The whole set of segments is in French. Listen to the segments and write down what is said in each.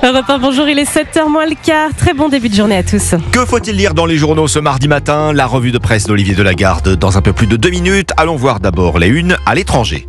Europe 1, bonjour, il est 7h moins le quart. Très bon début de journée à tous. Que faut-il lire dans les journaux ce mardi matin? La revue de presse d'Olivier Delagarde dans un peu plus de 2 minutes. Allons voir d'abord les unes à l'étranger.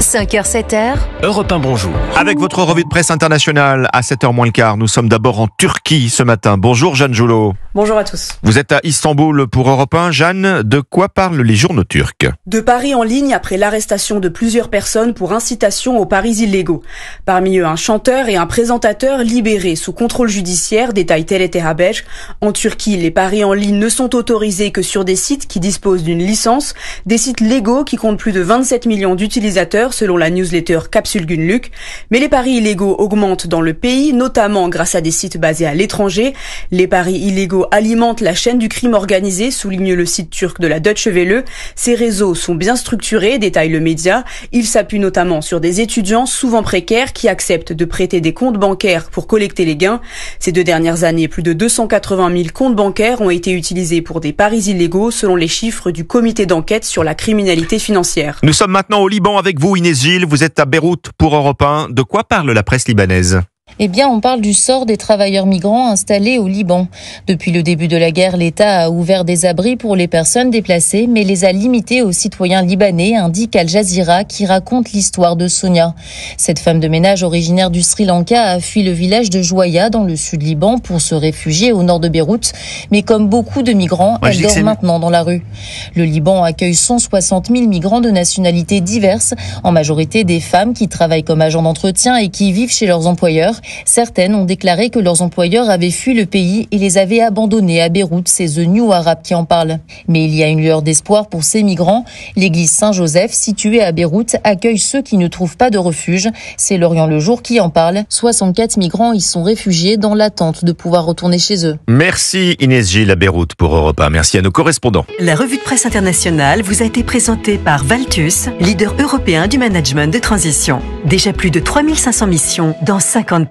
5h, 7h. Europe 1, bonjour. Avec votre revue de presse internationale à 7h moins le quart, nous sommes d'abord en Turquie ce matin. Bonjour Jeanne Joulot. Bonjour à tous. Vous êtes à Istanbul pour Europe 1. Jeanne, de quoi parlent les journaux turcs? De paris en ligne après l'arrestation de plusieurs personnes pour incitation aux paris illégaux. Parmi eux, un chanteur et un présentateur libérés sous contrôle judiciaire, détaille TRT Haber. En Turquie, les paris en ligne ne sont autorisés que sur des sites qui disposent d'une licence, des sites légaux qui comptent plus de 27 millions d'utilisateurs selon la newsletter Capsule Günlük. Mais les paris illégaux augmentent dans le pays, notamment grâce à des sites basés à l'étranger. Les paris illégaux alimentent la chaîne du crime organisé, souligne le site turc de la Deutsche Welle. Ces réseaux sont bien structurés, détaille le média. Ils s'appuient notamment sur des étudiants souvent précaires qui acceptent de prêter des comptes bancaires pour collecter les gains. Ces 2 dernières années, plus de 280 000 comptes bancaires ont été utilisés pour des paris illégaux, selon les chiffres du comité d'enquête sur la criminalité financière. Nous sommes maintenant au Liban avec vous, Inès Gilles. Vous êtes à Beyrouth pour Europe 1. De quoi parle la presse libanaise? Eh bien, on parle du sort des travailleurs migrants installés au Liban. Depuis le début de la guerre, l'État a ouvert des abris pour les personnes déplacées, mais les a limités aux citoyens libanais, indique Al Jazeera, qui raconte l'histoire de Sonia. Cette femme de ménage originaire du Sri Lanka a fui le village de Joya, dans le sud Liban, pour se réfugier au nord de Beyrouth. Mais comme beaucoup de migrants, elle dort maintenant dans la rue. Le Liban accueille 160 000 migrants de nationalités diverses, en majorité des femmes qui travaillent comme agents d'entretien et qui vivent chez leurs employeurs. Certaines ont déclaré que leurs employeurs avaient fui le pays et les avaient abandonnés à Beyrouth. C'est The New Arab qui en parle. Mais il y a une lueur d'espoir pour ces migrants. L'église Saint-Joseph, située à Beyrouth, accueille ceux qui ne trouvent pas de refuge. C'est Lorient Le Jour qui en parle. 64 migrants y sont réfugiés dans l'attente de pouvoir retourner chez eux. Merci Inès Gilles à Beyrouth pour Europe 1. Merci à nos correspondants. La revue de presse internationale vous a été présentée par Valtus, leader européen du management de transition. Déjà plus de 3500 missions dans 50